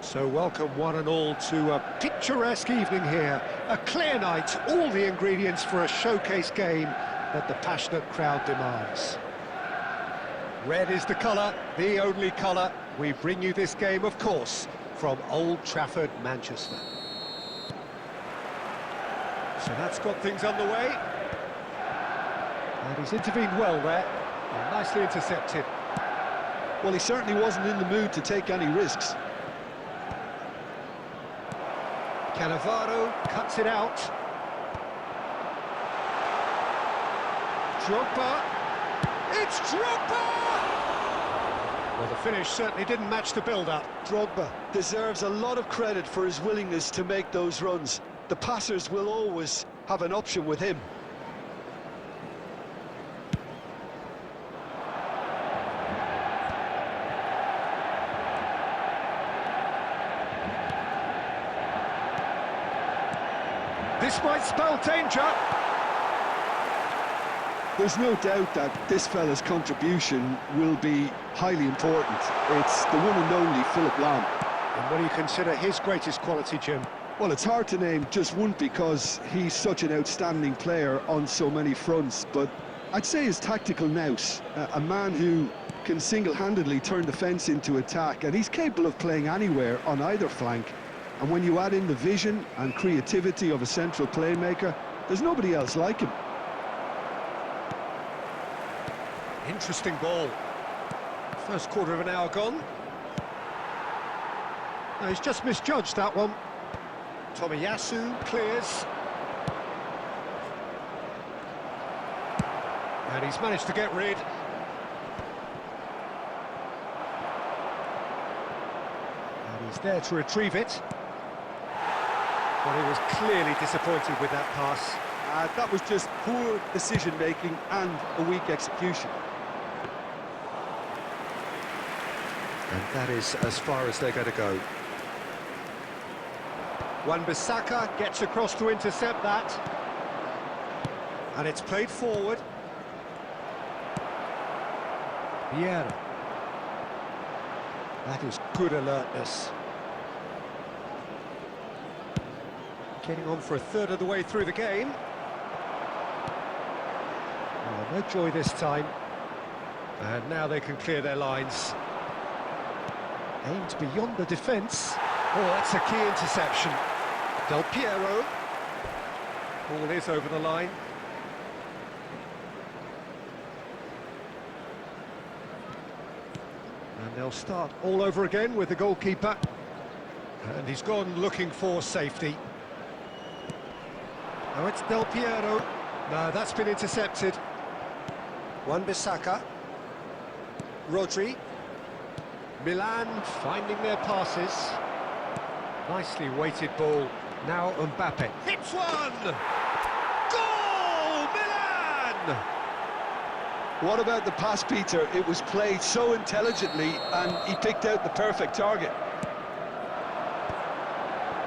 So welcome one and all to a picturesque evening here. A clear night, all the ingredients for a showcase game that the passionate crowd demands. Red is the colour, the only colour. We bring you this game, of course, from Old Trafford, Manchester. So that's got things underway. And he's intervened well there, and nicely intercepted. Well, he certainly wasn't in the mood to take any risks. Cannavaro cuts it out. Drogba. It's Drogba! Well, the finish certainly didn't match the build-up. Drogba deserves a lot of credit for his willingness to make those runs. The passers will always have an option with him. This might spell danger. There's no doubt that this fella's contribution will be highly important. It's the one and only Philipp Lahm. And what do you consider his greatest quality, Jim? Well, it's hard to name just one because he's such an outstanding player on so many fronts, but I'd say his tactical nous, a man who can single-handedly turn defence into attack, and he's capable of playing anywhere on either flank. And when you add in the vision and creativity of a central playmaker, there's nobody else like him. Interesting ball. First quarter of an hour gone. No, he's just misjudged that one. Tomiyasu clears. And he's managed to get rid. And he's there to retrieve it. Well, he was clearly disappointed with that pass. That was just poor decision-making and a weak execution. And that is as far as they're going to go. Wan-Bissaka gets across to intercept that. And it's played forward. Vieira. That is good alertness. Getting on for a third of the way through the game. Oh, no joy this time. And now they can clear their lines. Aimed beyond the defence. Oh, that's a key interception. Del Piero. Ball is over the line. And they'll start all over again with the goalkeeper. And he's gone looking for safety. Oh, it's Del Piero. No, that's been intercepted. Wan-Bissaka. Rodri. Milan finding their passes. Nicely weighted ball. Now Mbappe. Hits one! Goal! Milan! What about the pass, Peter? It was played so intelligently and he picked out the perfect target.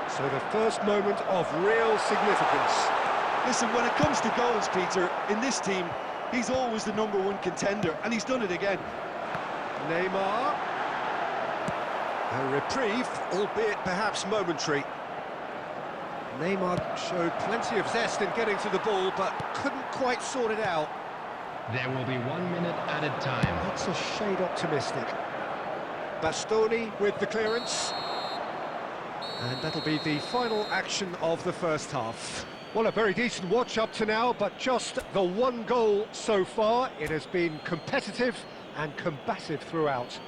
So the first moment of real significance. Listen, when it comes to goals, Peter, in this team, he's always the #1 contender, and he's done it again. Neymar. A reprieve, albeit perhaps momentary. Neymar showed plenty of zest in getting to the ball, but couldn't quite sort it out. There will be 1 minute added time. That's a shade optimistic. Bastoni with the clearance. And that'll be the final action of the first half. Well, a very decent watch up to now, but just the one goal so far. It has been competitive and combative throughout.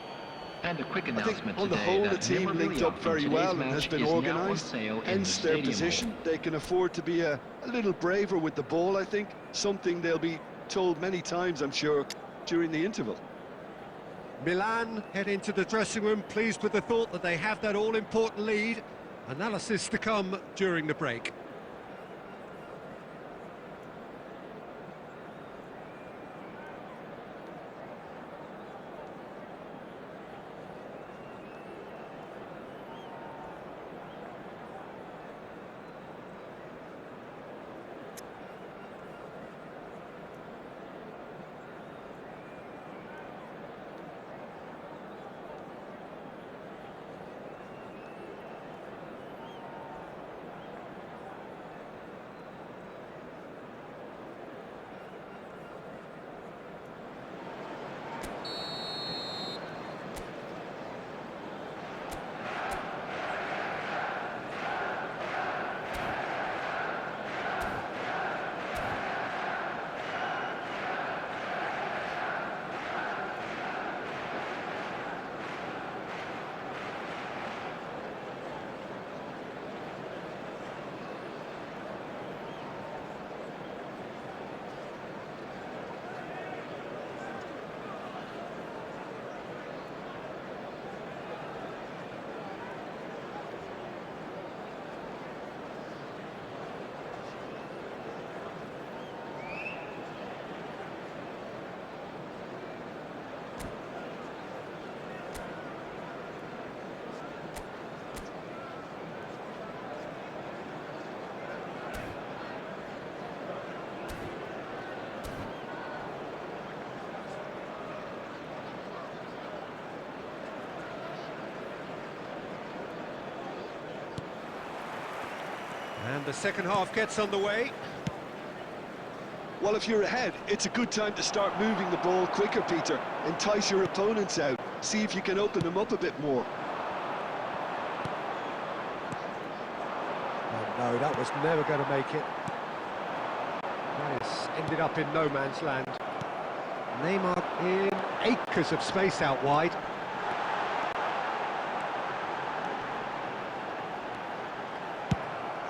And a quick I think announcement on the today whole, the that team linked up very well and has been organised, hence their stadium position. They can afford to be a little braver with the ball, I think, something they'll be told many times, I'm sure, during the interval. Milan head into the dressing room, pleased with the thought that they have that all-important lead. Analysis to come during the break. And the second half gets underway. Well, if you're ahead, it's a good time to start moving the ball quicker, Peter. Entice your opponents out. See if you can open them up a bit more. Oh no, that was never going to make it. That has ended up in no man's land. Neymar in acres of space out wide.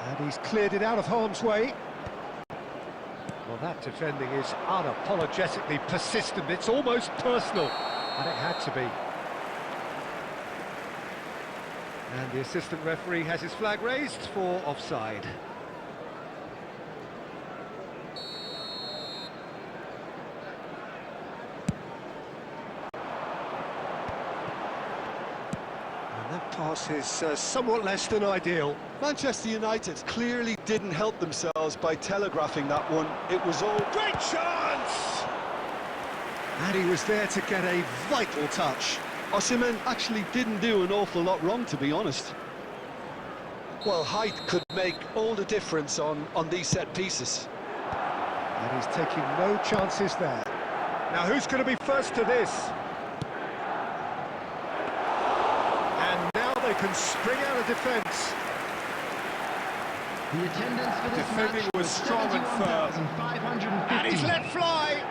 And he's cleared it out of harm's way. Well, that defending is unapologetically persistent. It's almost personal, and it had to be. And the assistant referee has his flag raised for offside. And that pass is somewhat less than ideal. Manchester United clearly didn't help themselves by telegraphing that one. It was all... Great chance! And he was there to get a vital touch. Osimhen actually didn't do an awful lot wrong, to be honest. Well, height could make all the difference on these set pieces. And he's taking no chances there. Now, who's going to be first to this? And now they can spring out of defence. The attendance for this Defending match was strong and firm. 71,550. And he's let fly!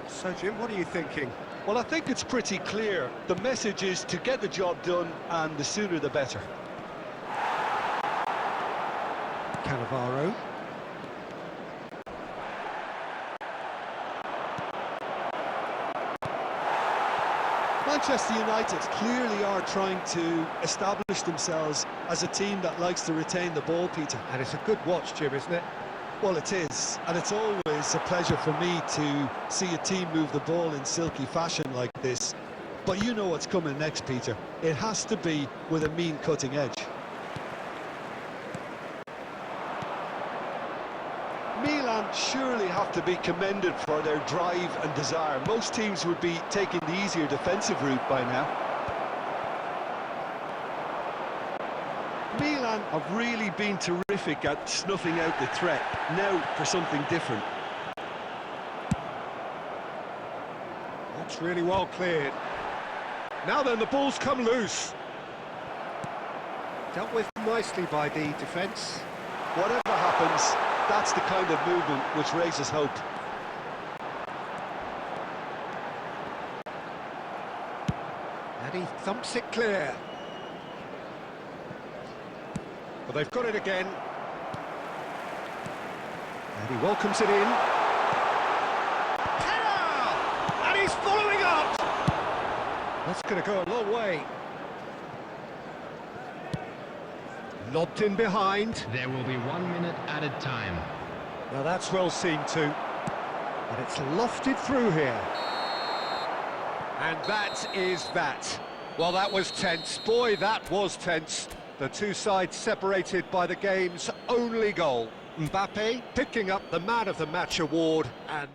So, Jim, what are you thinking? Well, I think it's pretty clear. The message is to get the job done, and the sooner the better. Cannavaro. Manchester United clearly are trying to establish themselves as a team that likes to retain the ball, Peter. And it's a good watch, Jim, isn't it? Well, it is, and it's always a pleasure for me to see a team move the ball in silky fashion like this. But you know what's coming next, Peter. It has to be with a mean cutting edge. Milan surely have to be commended for their drive and desire. Most teams would be taking the easier defensive route by now. Milan have really been terrific at snuffing out the threat. Now for something different. That's really well cleared. Now then, the ball's come loose. Dealt with nicely by the defence. Whatever happens, that's the kind of movement which raises hope. And he thumps it clear. But they've got it again. And he welcomes it in. Header! And he's following up! That's going to go a long way. Lobbed in behind. There will be 1 minute added time. Now that's well seen too. But it's lofted through here. And that is that. Well, that was tense. Boy, that was tense. The two sides separated by the game's only goal. Mbappe picking up the Man of the Match award and...